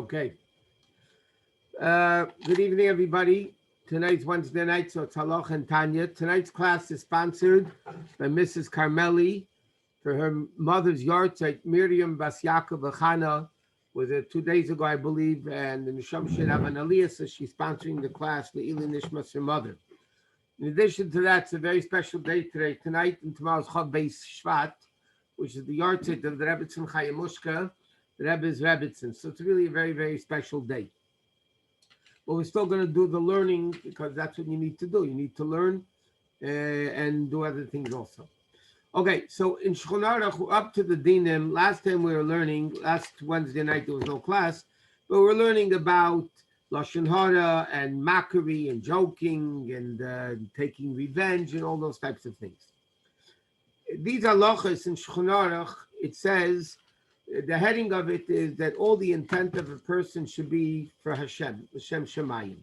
Okay. Good evening, everybody. Tonight's Wednesday night, so it's Halacha and Tanya. Tonight's class is sponsored by Mrs. Carmeli for her mother's yahrzeit. Miriam Bas Yaakov Achana was 2 days ago, I believe, and the Nisham should have an aliyah, so she's sponsoring the class, Le'ili Nishmas, her mother. In addition to that, it's a very special day today. Tonight and tomorrow's Chag Beis Shvat, which is the yahrzeit of the Rebbetzin Chayamushka, the Rebbe's Rebbetzin. So it's really a very, very special day. But we're still going to do the learning because that's what you need to do. You need to learn and do other things also. Okay, so in Shulchan Aruch, we're up to the dinim. Last time we were learning, last Wednesday night there was no class, but we're learning about Lashon Hara and mockery and joking and taking revenge and all those types of things. These are halachas in Shulchan Aruch. It says, the heading of it is that all the intent of a person should be for Hashem, Hashem Shemayim.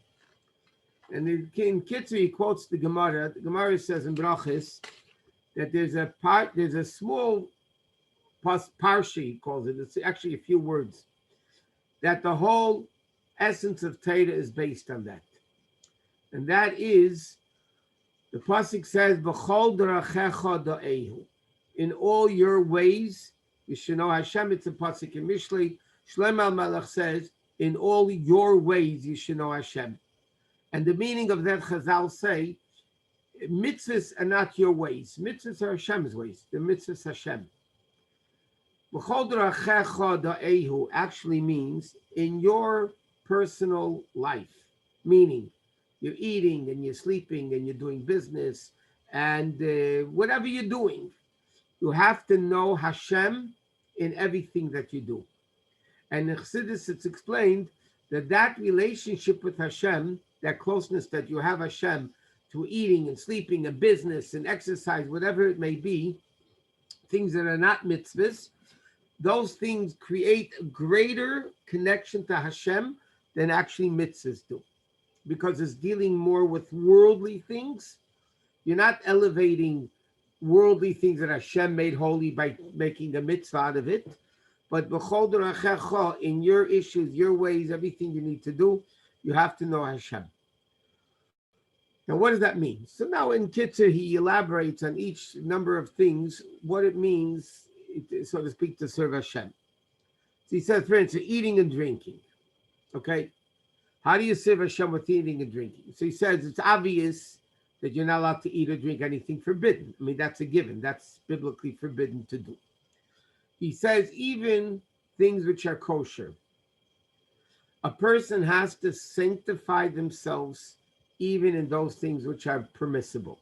And in Kitzur, he quotes the Gemara. The Gemara says in Brachis that there's a small parsha, he calls it. It's actually a few words. That the whole essence of Torah is based on that. And that is, the pasuk says, B'chol derachecha da'ehu. In all your ways, you should know Hashem. It's a pasuk in Mishlei. Shlomo Melech says, in all your ways, you should know Hashem. And the meaning of that, Chazal say, mitzvahs are not your ways. Mitzvahs are Hashem's ways. The mitzvahs Hashem. B'chol derachecha da'ehu actually means in your personal life, meaning you're eating and you're sleeping and you're doing business and whatever you're doing, you have to know Hashem in everything that you do. And in Chassidus, it's explained that relationship with Hashem, that closeness that you have Hashem to eating and sleeping and business and exercise, whatever it may be, things that are not mitzvahs, those things create a greater connection to Hashem than actually mitzvahs do. Because it's dealing more with worldly things. You're not elevating worldly things that Hashem made holy by making a mitzvah out of it. But b'chol derachecha, in your issues, your ways, everything you need to do, you have to know Hashem. Now, what does that mean? So now in Kitzur, he elaborates on each number of things, what it means, so to speak, to serve Hashem. So he says, for instance, eating and drinking. Okay? How do you serve Hashem with eating and drinking? So he says it's obvious that you're not allowed to eat or drink anything forbidden. I mean, that's a given. That's biblically forbidden to do. He says even things which are kosher. A person has to sanctify themselves even in those things which are permissible.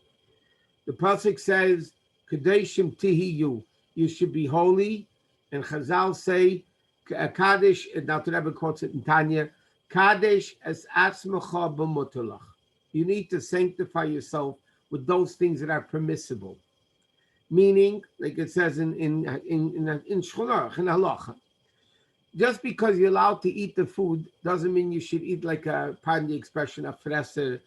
The pasuk says, Kadeshim tihiyu, you should be holy. And Chazal say, Kadesh, now the Rebbe quotes it in Tanya, Kadesh es atzmacha b'mutulach. You need to sanctify yourself with those things that are permissible. Meaning, like it says in Shulchan Aruch, in Halacha, just because you're allowed to eat the food doesn't mean you should eat like pardon the expression, a fresser,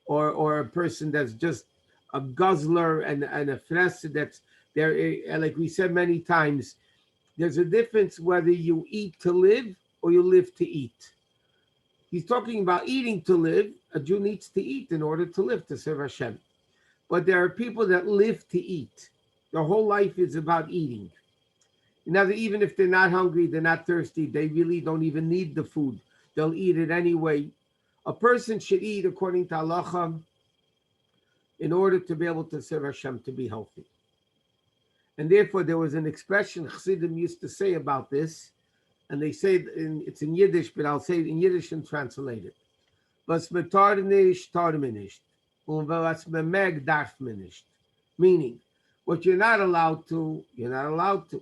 or a person that's just a guzzler and a fresser that's there. Like we said many times, there's a difference whether you eat to live or you live to eat. He's talking about eating to live. A Jew needs to eat in order to live, to serve Hashem. But there are people that live to eat. Their whole life is about eating. Now, even if they're not hungry, they're not thirsty, they really don't even need the food. They'll eat it anyway. A person should eat according to Halacha in order to be able to serve Hashem, to be healthy. And therefore, there was an expression Chassidim used to say about this, and they say it's in Yiddish, but I'll say it in Yiddish and translate it. Was metar nicht, tar mir nicht. Und was me meg, darf mir nicht. Meaning, what you're not allowed to, you're not allowed to.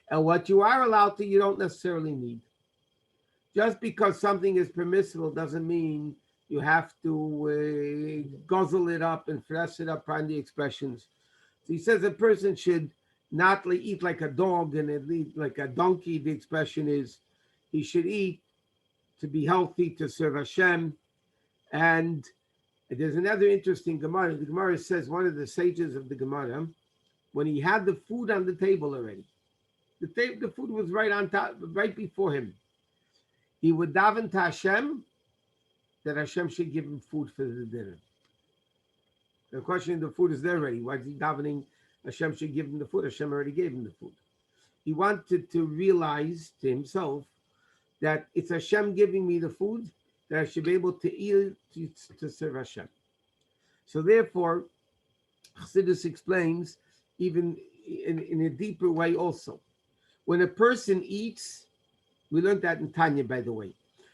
And what you are allowed to, you don't necessarily need. Just because something is permissible doesn't mean you have to guzzle it up and fresh it up on the expressions. So he says a person should not eat like a dog and eat like a donkey. The expression is he should eat to be healthy, to serve Hashem. And there's another interesting Gemara. The Gemara says one of the sages of the Gemara, when he had the food on the table already, the food was right on top, right before him. he would daven to Hashem that Hashem should give him food for the dinner. The question, the food is there already. Why is he davening Hashem should give him the food? Hashem already gave him the food. He wanted to realize to himself that it's Hashem giving me the food, that I should be able to eat to serve Hashem. So therefore, Chassidus explains, even in a deeper way also. When a person eats, we learned that in Tanya, by the way.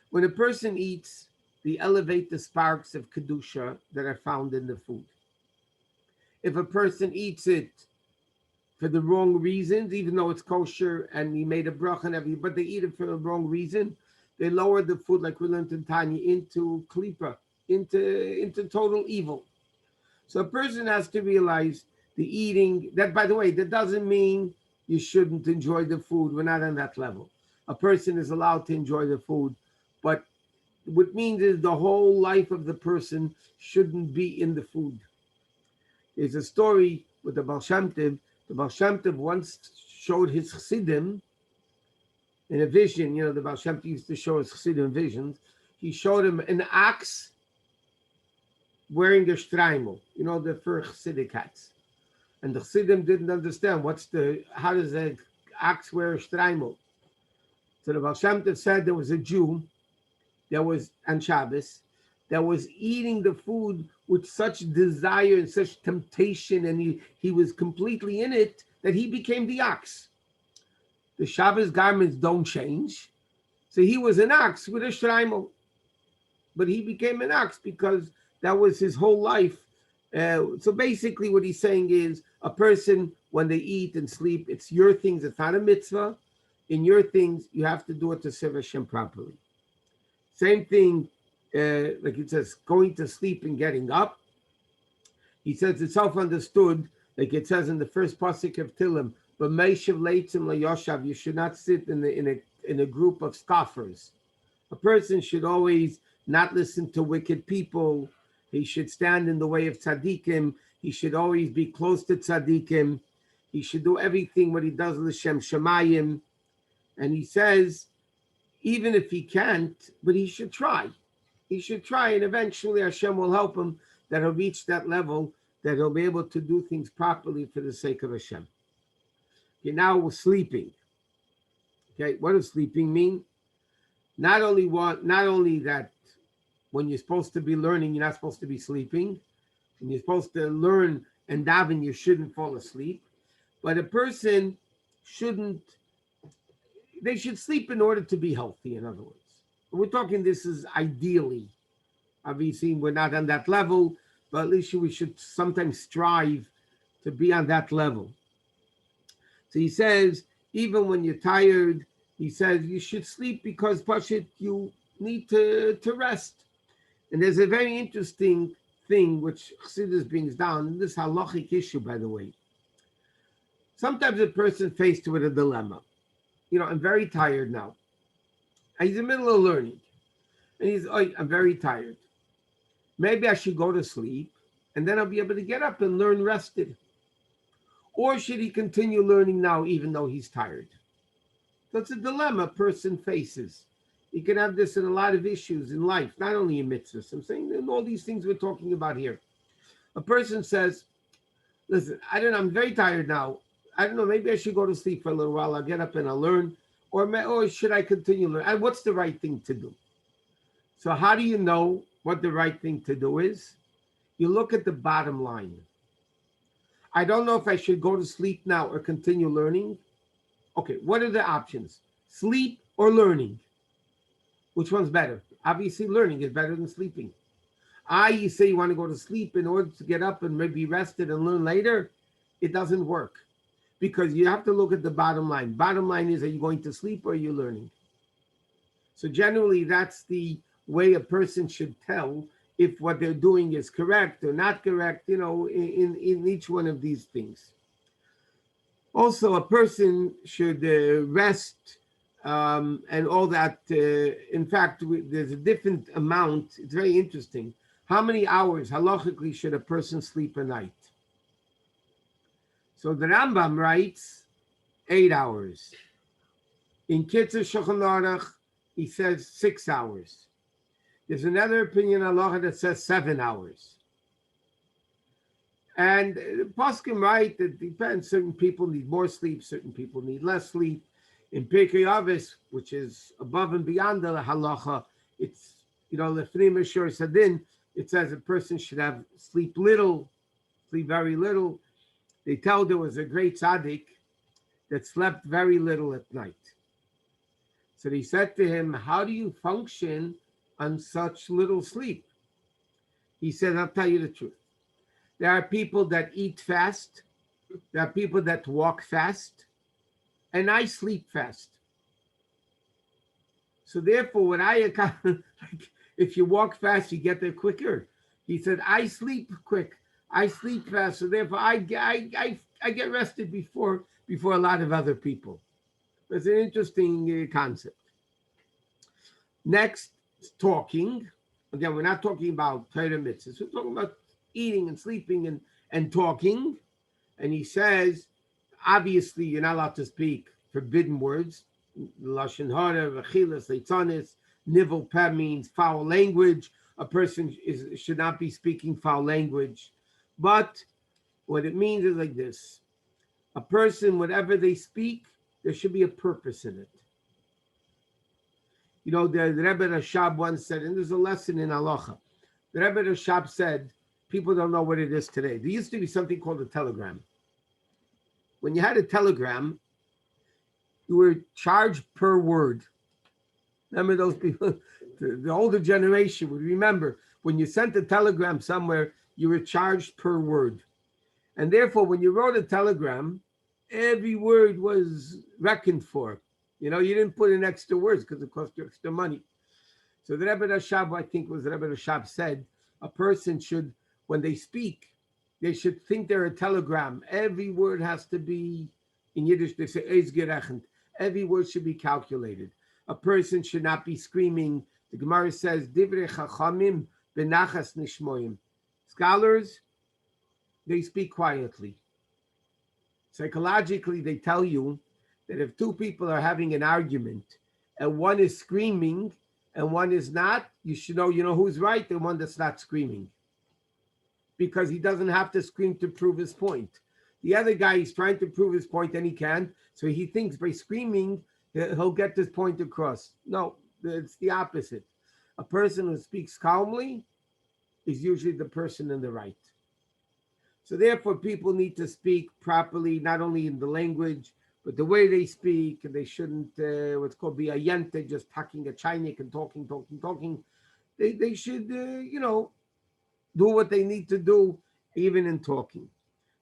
When a person eats, they elevate the sparks of Kedusha that are found in the food. If a person eats it for the wrong reasons, even though it's kosher and he made a bracha and everything, but they eat it for the wrong reason, they lower the food, like we learned in Tanya, into klipa, into total evil. So a person has to realize the eating, that by the way, that doesn't mean you shouldn't enjoy the food. We're not on that level. A person is allowed to enjoy the food, but what means is the whole life of the person shouldn't be in the food. There's a story with the Baal Shem Tov. The Baal Shem Tov once showed his chassidim in a vision. You know, the Baal Shem Tov used to show his chassidim visions. He showed him an ox wearing a shtreimel, you know, the fur chassidic hats. And the chassidim didn't understand how does an ox wear a shtreimel? So the Baal Shem Tov said there was a Jew that was on Shabbos that was eating the food with such desire and such temptation, and he was completely in it that he became the ox. The Shabbos garments don't change, so he was an ox with a shtreimel, but he became an ox because that was his whole life. So basically what he's saying is a person, when they eat and sleep, it's your things, it's not a mitzvah. In your things, you have to do it to serve Hashem properly. Same thing, like it says, going to sleep and getting up. He says it's self-understood, like it says in the first pasuk of Tillim, but Meishav Leitzim LaYoshav, you should not sit in a group of scoffers. A person should always not listen to wicked people. He should stand in the way of tzaddikim. He should always be close to tzaddikim. He should do everything what he does l'shem shamayim. And he says, even if he can't, but he should try. He should try, and eventually Hashem will help him that he'll reach that level, that he'll be able to do things properly for the sake of Hashem. Okay, now we're sleeping. Okay, what does sleeping mean? Not only that when you're supposed to be learning, you're not supposed to be sleeping. When you're supposed to learn and daven, you shouldn't fall asleep. But a person they should sleep in order to be healthy, in other words. We're talking this is ideally. Obviously, we're not on that level, but at least we should sometimes strive to be on that level. So he says, even when you're tired, he says you should sleep because Pashit, you need to rest. And there's a very interesting thing which Chassidus brings down, and this halachic issue, by the way. Sometimes a person faced with a dilemma. You know, I'm very tired now. And he's in the middle of learning. And he's, I'm very tired. Maybe I should go to sleep, and then I'll be able to get up and learn rested. Or should he continue learning now, even though he's tired? That's a dilemma a person faces. You can have this in a lot of issues in life, not only in mitzvahs. I'm saying in all these things we're talking about here. A person says, listen, I don't know, I'm very tired now. I don't know, maybe I should go to sleep for a little while. I'll get up and I'll learn. Or should I continue learning? And what's the right thing to do? So how do you know what the right thing to do is? You look at the bottom line. I don't know if I should go to sleep now or continue learning. Okay, what are the options? Sleep or learning? Which one's better? Obviously, learning is better than sleeping. You say you want to go to sleep in order to get up and maybe rested and learn later. It doesn't work. Because you have to look at the bottom line. Bottom line is, are you going to sleep or are you learning? So generally, that's the way a person should tell if what they're doing is correct or not correct, you know, in each one of these things. Also, a person should rest and all that. In fact, there's a different amount. It's very interesting. How many hours, halachically, should a person sleep a night? So the Rambam writes 8 hours. In Kitzur Shulchan Aruch, he says 6 hours. There's another opinion halacha that says 7 hours. And the poskim right, it depends. Certain people need more sleep, certain people need less sleep. In Pirkei Avos, which is above and beyond the halacha, it's, Lefnim Ashur Sadin, it says a person should have sleep very little. They tell there was a great tzaddik that slept very little at night. So they said to him, how do you function on such little sleep? He said, I'll tell you the truth. There are people that eat fast. There are people that walk fast. And I sleep fast. So therefore, if you walk fast, you get there quicker. He said, I sleep quick. I sleep fast. So therefore, I get rested before a lot of other people. It's an interesting concept. Next, talking. Again, we're not talking about Torah mitzvahs. We're talking about eating and sleeping and talking. And he says, obviously, you're not allowed to speak forbidden words. Lashon hara, v'chilas, leitzanis, nivel peh means foul language. A person should not be speaking foul language. But what it means is like this. A person, whatever they speak, there should be a purpose in it. The Rebbe Rashab once said, and there's a lesson in Halacha. The Rebbe Rashab said, people don't know what it is today. There used to be something called a telegram. When you had a telegram, you were charged per word. Remember those people? The older generation would remember when you sent a telegram somewhere, you were charged per word. And therefore, when you wrote a telegram, every word was reckoned for. You didn't put in extra words because it cost you extra money. So the Rebbe Rashab, I think was the Rebbe Rashab said, a person should, when they speak, they should think they're a telegram. Every word has to be, in Yiddish they say, eizgerechend. Every word should be calculated. A person should not be screaming. The Gemara says, divrei chachamim benachas nishmoyim. Scholars, they speak quietly. Psychologically, they tell you that if two people are having an argument and one is screaming and one is not, you should know, who's right, the one that's not screaming. Because he doesn't have to scream to prove his point. The other guy is trying to prove his point and he can, so he thinks by screaming, he'll get this point across. No, it's the opposite. A person who speaks calmly is usually the person in the right. So therefore, people need to speak properly, not only in the language, but the way they speak. And they shouldn't, what's called be a yente, just talking a chinik and talking. They should, do what they need to do, even in talking.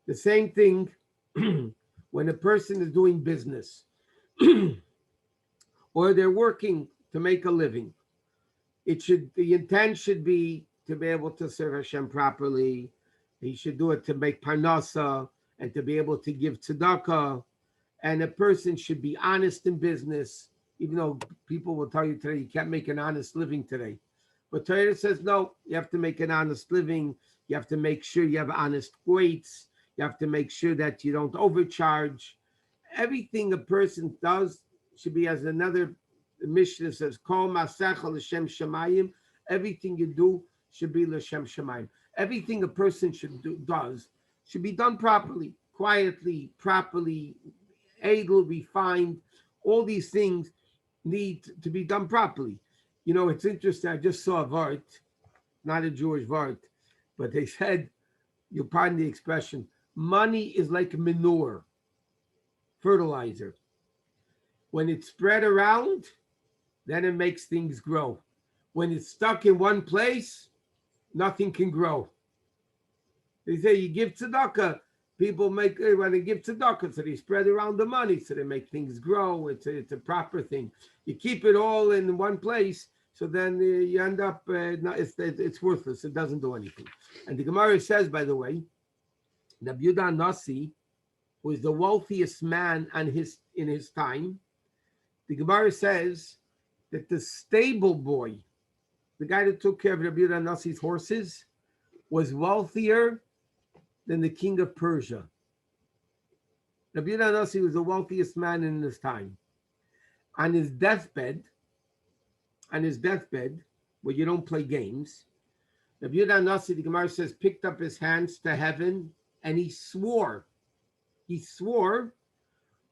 The same thing when a person is doing business or they're working to make a living. The intent should be to be able to serve Hashem properly. He should do it to make parnasa and to be able to give tzedakah. And a person should be honest in business, even though people will tell you today you can't make an honest living today. But Torah says, no, you have to make an honest living. You have to make sure you have honest weights. You have to make sure that you don't overcharge. Everything a person does should be, as another Mishnah says, Kol Masecha L'Shem Shemayim. Everything you do should be L'Shem Shemayim. Everything a person does should be done properly, quietly, properly, able, refined. All these things need to be done properly. It's interesting. I just saw a vart, not a Jewish vart, but they said, you'll pardon the expression, money is like manure, fertilizer. When it's spread around, then it makes things grow. When it's stuck in one place, nothing can grow. They say you give tzedakah, people when they give tzedakah, so they spread around the money, so they make things grow. It's a proper thing. You keep it all in one place, so then you end up, it's worthless. It doesn't do anything. And the Gemara says, by the way, Rabbi Yehuda Nasi, who is the wealthiest man in his time, the Gemara says that the stable boy, the guy that took care of Rabbi Yehuda Nasi's horses, was wealthier than the king of Persia. Rabbi Yehuda Nasi was the wealthiest man in his time. On his deathbed, on his deathbed, where you don't play games. Rabbi Yehuda Nasi, the Gemara says, picked up his hands to heaven and he swore. He swore,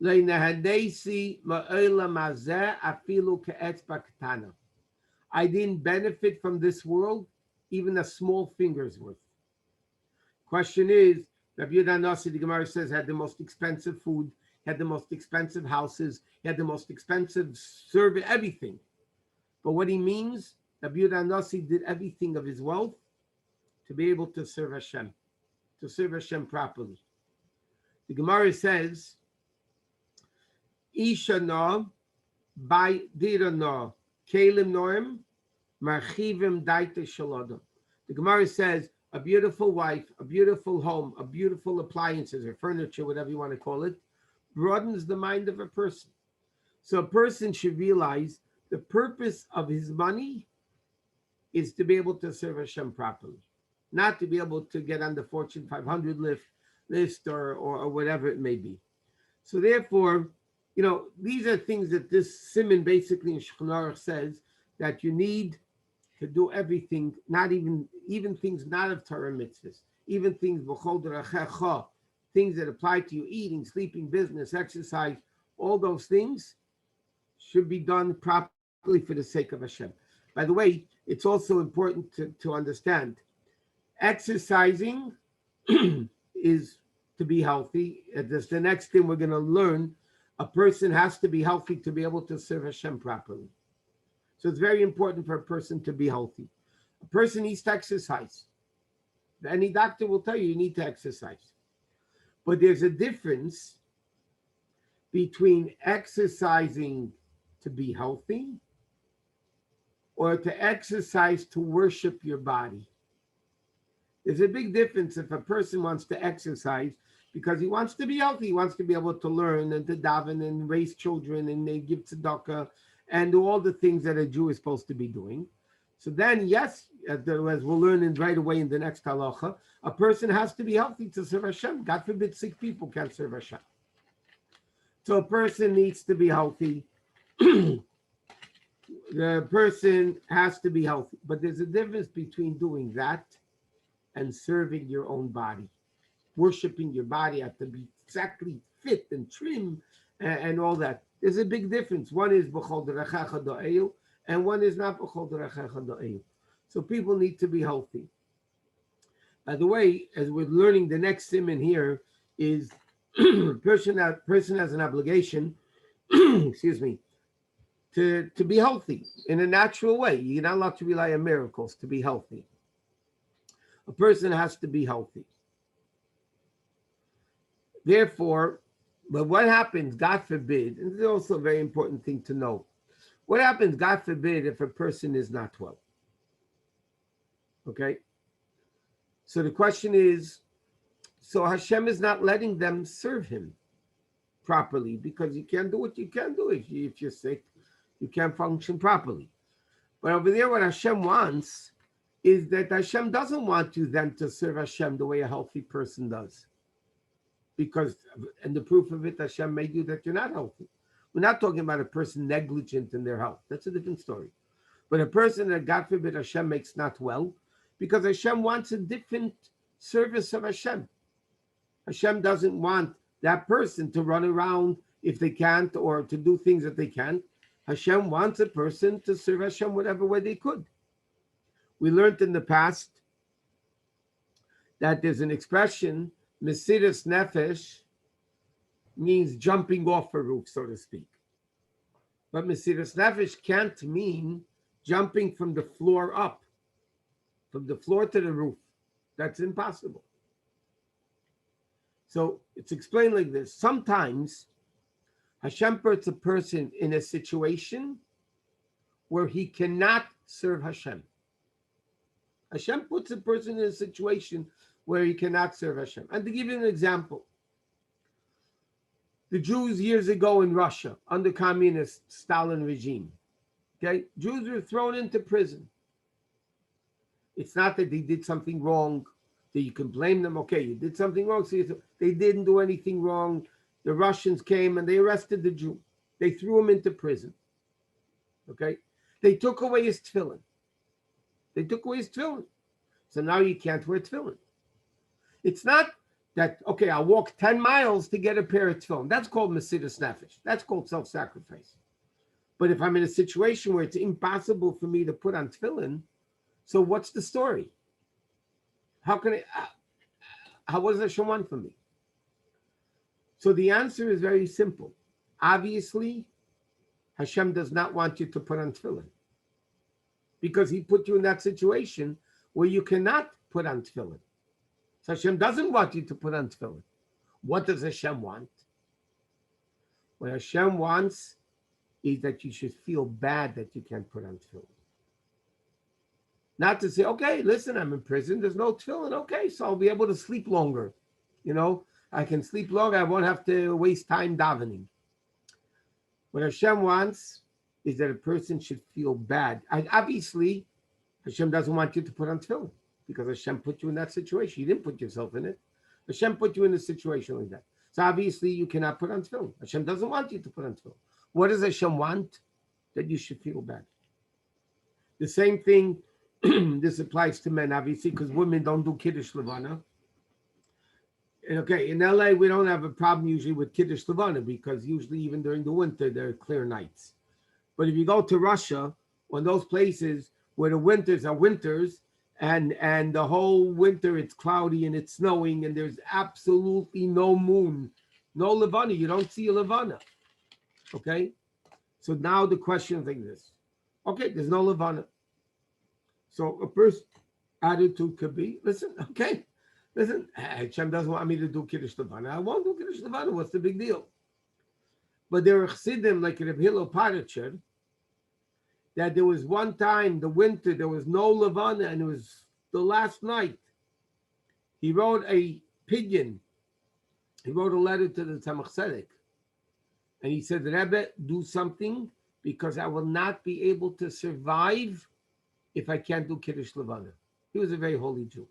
I didn't benefit from this world, even a small finger's worth. Question is, Rabbi Yehuda Nasi, the Gemara says, had the most expensive food, had the most expensive houses, he had the most expensive service, everything. But what he means, Rabbi Yehuda Nasi did everything of his wealth to be able to serve Hashem properly. The Gemara says, Isha no, by dira no, kelim noim, marchivim daita shalodom. The Gemara says, a beautiful wife, a beautiful home, a beautiful appliances or furniture, whatever you want to call it, broadens the mind of a person. So a person should realize the purpose of his money is to be able to serve Hashem properly, not to be able to get on the Fortune 500 list or whatever it may be. So therefore, these are things that this Siman basically in Shulchan Aruch says that you need to do everything, not even things not of Torah mitzvahs, even things b'chol d'rachecha, things that apply to you, eating, sleeping, business, exercise, all those things should be done properly for the sake of Hashem. By the way, it's also important to understand, exercising is to be healthy. That's the next thing we're going to learn. A person has to be healthy to be able to serve Hashem properly. So it's very important for a person to be healthy. A person needs to exercise. Any doctor will tell you you need to exercise. But there's a difference between exercising to be healthy or to exercise to worship your body. There's a big difference if a person wants to exercise because he wants to be healthy. He wants to be able to learn and to daven and raise children and they give tzedakah and do all the things that a Jew is supposed to be doing. So then, yes, as we'll learn right away in the next halacha, a person has to be healthy to serve Hashem. God forbid sick people can't serve Hashem. So a person needs to be healthy. The person has to be healthy. But there's a difference between doing that and serving your own body. Worshiping your body have to be exactly fit and trim and all that. There's a big difference. One is b'chol d'rachecha do'eu, and one is not b'chol d'rachecha do'eu. So people need to be healthy. By the way, as we're learning, the next siman here is person has an obligation, excuse me, to be healthy in a natural way. You're not allowed to rely on miracles to be healthy. A person has to be healthy. Therefore, but what happens, God forbid, and this is also a very important thing to know. What happens, God forbid, if a person is not well? Okay? So the question is, so Hashem is not letting them serve him properly because you can't do what you can do. If you're sick, you can't function properly. But over there, what Hashem wants is that Hashem doesn't want you then to serve Hashem the way a healthy person does. Because, and the proof of it, Hashem made you that you're not healthy. We're not talking about a person negligent in their health. That's a different story. But a person that, God forbid, Hashem makes not well, because Hashem wants a different service of Hashem. Hashem doesn't want that person to run around if they can't or to do things that they can't. Hashem wants a person to serve Hashem whatever way they could. We learned in the past that there's an expression, Mesiras Nefesh, means jumping off a roof, so to speak. But Mesiras Nefesh can't mean jumping from the floor up, from the floor to the roof. That's impossible. So it's explained like this. Sometimes Hashem puts a person in a situation where he cannot serve Hashem. Hashem puts a person in a situation where he cannot serve Hashem. And to give you an example, the Jews years ago in Russia, under communist Stalin regime, okay, Jews were thrown into prison. It's not that they did something wrong, that you can blame them. Okay, you did something wrong. So they didn't do anything wrong. The Russians came and they arrested the Jew. They threw him into prison. Okay, They took away his tefillin. So now you can't wear tefillin. It's not that, okay, I'll walk 10 miles to get a pair of tefillin. That's called Mesiras Nefesh. That's called self-sacrifice. But if I'm in a situation where it's impossible for me to put on tefillin, so what's the story? How can I, what does Hashem want from me? So the answer is very simple. Obviously, Hashem does not want you to put on tefillin because he put you in that situation where you cannot put on tefillin. So Hashem doesn't want you to put on tefillin. What does Hashem want? What Hashem wants is that you should feel bad that you can't put on tefillin. Not to say, okay, listen, I'm in prison, there's no tefillin, okay, so I'll be able to sleep longer. I can sleep longer, I won't have to waste time davening. What Hashem wants is that a person should feel bad. Obviously, Hashem doesn't want you to put on tefillin because Hashem put you in that situation. You didn't put yourself in it. Hashem put you in a situation like that. So obviously, you cannot put on tefillin. Hashem doesn't want you to put on tefillin. What does Hashem want? That you should feel bad. The same thing, this applies to men, obviously, because women don't do Kiddush Levana. Okay, in LA, we don't have a problem usually with Kiddush Levana because usually even during the winter, there are clear nights. But if you go to Russia, or those places where the winters are winters, and the whole winter it's cloudy and it's snowing and there's absolutely no moon, no Levana, you don't see a Levana. Okay? So now the question is like this. Okay, there's no Levana. So a person's attitude could be, listen, Hashem doesn't want me to do Kiddush Levana. I won't do Kiddush Levana. What's the big deal? But there are chassidim like Rabbi Hillel Paracher, that there was one time, the winter, there was no Levana, and it was the last night. He wrote a pidyon. He wrote a letter to the Tzemach Tzedek. And he said, Rebbe, do something because I will not be able to survive if I can't do Kiddush Levana. He was a very holy Jew.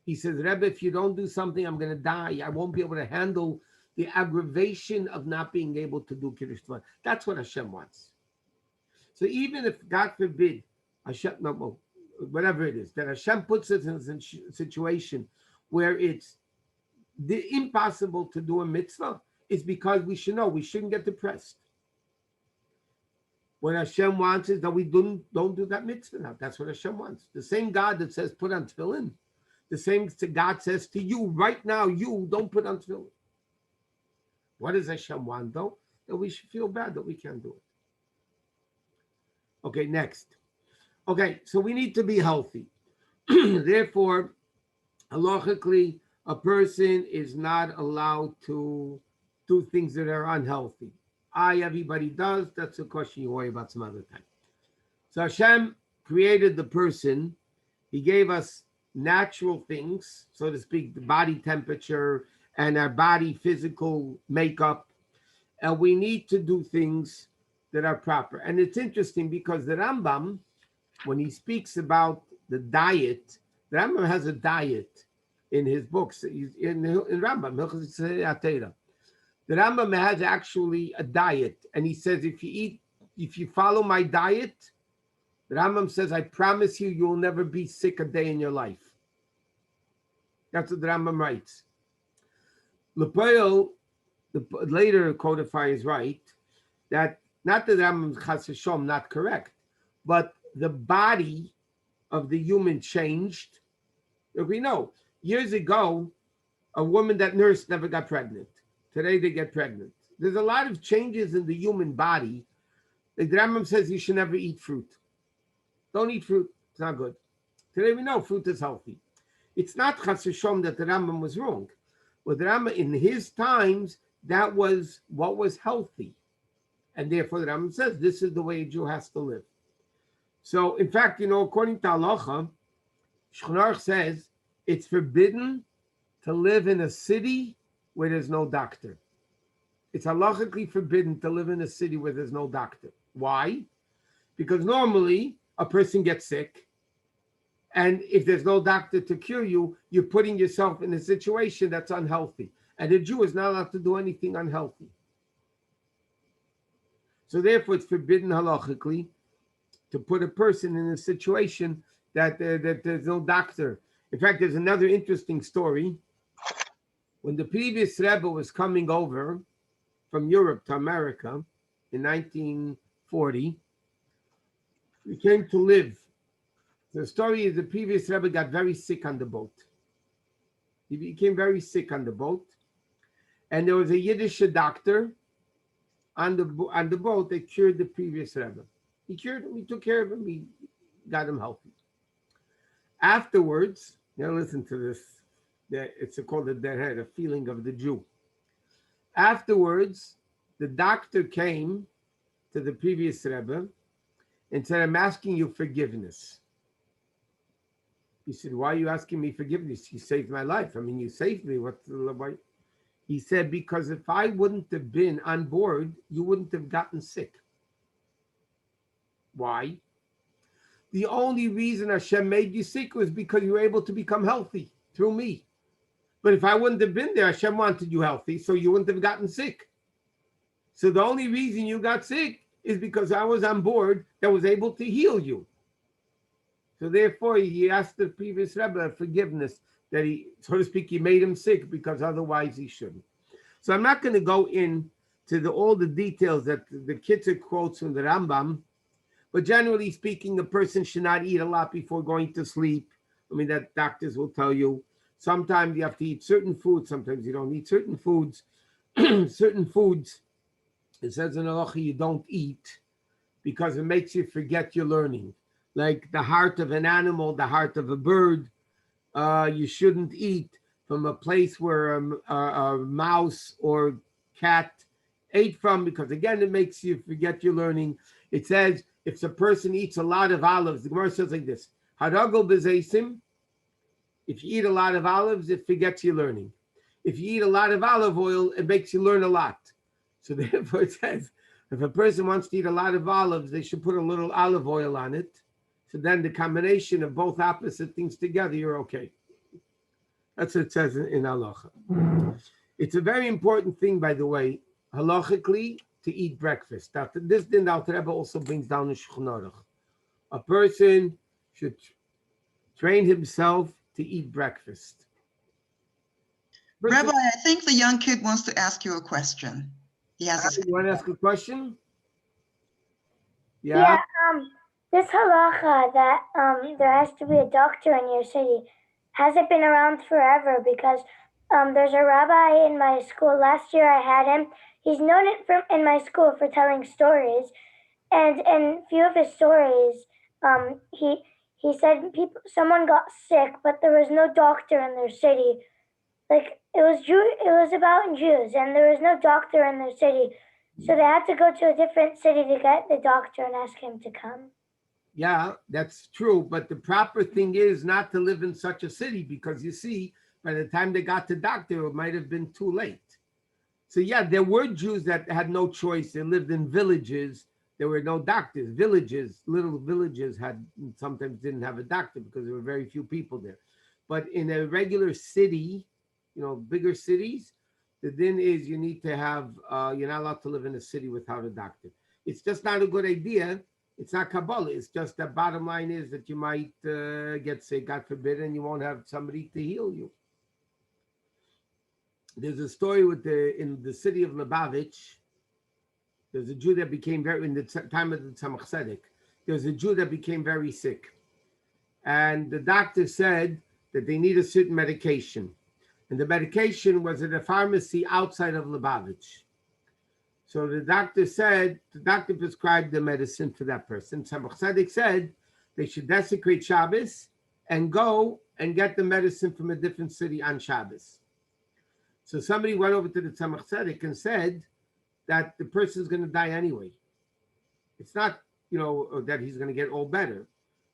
He says, Rebbe, if you don't do something, I'm going to die. I won't be able to handle the aggravation of not being able to do Kiddush Levana. That's what Hashem wants. So even if, God forbid, Hashem, whatever it is, that Hashem puts us in a situation where it's impossible to do a mitzvah, it's because we should know we shouldn't get depressed. What Hashem wants is that we don't do that mitzvah now. That's what Hashem wants. The same God that says put on tefillin, the same God says to you right now, you don't put on tefillin. What does Hashem want though? That we should feel bad that we can't do it. Okay, next. Okay, so we need to be healthy. Therefore, halachically, a person is not allowed to do things that are unhealthy. Everybody does. That's a question you worry about some other time. So Hashem created the person. He gave us natural things, so to speak, the body temperature and our body physical makeup. And we need to do things that are proper. And it's interesting because the Rambam, when he speaks about the diet, the Rambam has a diet in his books. In Rambam, the Rambam has actually a diet. And he says, if you follow my diet, the Rambam says, I promise you, you'll never be sick a day in your life. That's what the Rambam writes. Lepoel, the later codifier is right, that not that the Rambam's Chas V'Shalom not correct, but the body of the human changed. We know, years ago, a woman that nursed never got pregnant. Today they get pregnant. There's a lot of changes in the human body. The Rambam says you should never eat fruit. Don't eat fruit. It's not good. Today we know fruit is healthy. It's not Chas V'Shalom that the Rambam was wrong. But the Rambam, in his times, that was what was healthy. And therefore the Rambam says this is the way a Jew has to live. So, in fact, according to Halacha, Shulchan Aruch says it's forbidden to live in a city where there's no doctor. It's halachically forbidden to live in a city where there's no doctor. Why? Because normally a person gets sick, and if there's no doctor to cure you, you're putting yourself in a situation that's unhealthy. And a Jew is not allowed to do anything unhealthy. So therefore it's forbidden halachically. to put a person in a situation that there's no doctor. In fact, there's another interesting story. When the previous Rebbe was coming over from Europe to America in 1940, he came to live. The story is the previous Rebbe got very sick on the boat. He became very sick on the boat. And there was a Yiddish doctor on the boat that cured the previous Rebbe. He cured him, he took care of him, he got him healthy. Afterwards, now listen to this, it's called the derher, a feeling of the Jew. Afterwards, the doctor came to the previous Rebbe and said, I'm asking you forgiveness. He said, why are you asking me forgiveness? You saved my life. I mean, you saved me. Why? He said, because if I wouldn't have been on board, you wouldn't have gotten sick. Why? The only reason Hashem made you sick was because you were able to become healthy through me. But if I wouldn't have been there, Hashem wanted you healthy, so you wouldn't have gotten sick. So the only reason you got sick is because I was on board that was able to heal you. So therefore, he asked the previous Rebbe forgiveness that he, so to speak, he made him sick because otherwise he shouldn't. So I'm not going to go into all the details that the Kitzur quotes from the Rambam, but generally speaking, a person should not eat a lot before going to sleep. I mean, that doctors will tell you. Sometimes you have to eat certain foods. Sometimes you don't eat certain foods. Certain foods, it says in Halacha, you don't eat because it makes you forget your learning. Like the heart of an animal, the heart of a bird, you shouldn't eat from a place where a mouse or cat ate from, because again, it makes you forget your learning. It says if a person eats a lot of olives, the Gemara says like this: Haragol b'zeisim. If you eat a lot of olives, it forgets your learning. If you eat a lot of olive oil, it makes you learn a lot. So therefore, it says if a person wants to eat a lot of olives, they should put a little olive oil on it. So then the combination of both opposite things together, you're okay. That's what it says in Halacha. It's a very important thing, by the way, halachically, to eat breakfast. This din the Alter Rebbe also brings down in Shulchan Aruch. A person should train himself to eat breakfast. Rabbi, I think the young kid wants to ask you a question. He has You want to ask a question? Yeah. This halacha that there has to be a doctor in your city, has it been around forever? Because there's a rabbi in my school. Last year I had him. He's known in my school for telling stories, and in a few of his stories, he said someone got sick, but there was no doctor in their city. Like it was about Jews, and there was no doctor in their city, so they had to go to a different city to get the doctor and ask him to come. Yeah, that's true. But the proper thing is not to live in such a city, because you see, by the time they got to doctor, it might have been too late. So yeah, there were Jews that had no choice. They lived in villages. There were no doctors. Villages, little villages sometimes didn't have a doctor because there were very few people there. But in a regular city, bigger cities, the din is you need to have, you're not allowed to live in a city without a doctor. It's just not a good idea. It's not Kabbalah. It's just the bottom line is that you might get sick, God forbid, and you won't have somebody to heal you. There's a story in the city of Lubavitch. There's a Jew that became in the time of the Tzemach Tzedek, there's a Jew that became very sick. And the doctor said that they need a certain medication. And the medication was at a pharmacy outside of Lubavitch. So the doctor prescribed the medicine for that person. Tzemach Tzedek said they should desecrate Shabbos and go and get the medicine from a different city on Shabbos. So somebody went over to the Tzemach Tzedek and said that the person's going to die anyway. It's not, that he's going to get all better.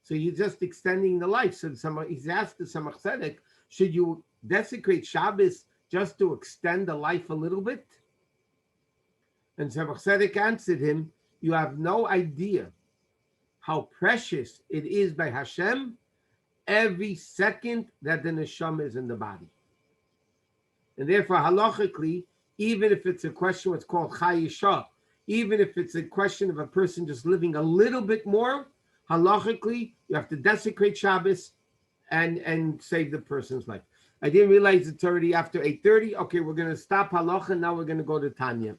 So you're just extending the life. So he's asked the Tzemach Tzedek, should you desecrate Shabbos just to extend the life a little bit? And Tzemach Tzedek answered him, you have no idea how precious it is by Hashem every second that the neshama is in the body. And therefore, halachically, even if it's a question what's called chayisha, even if it's a question of a person just living a little bit more, halachically, you have to desecrate Shabbos and save the person's life. I didn't realize it's already after 8:30. Okay, we're going to stop halacha. Now we're going to go to Tanya.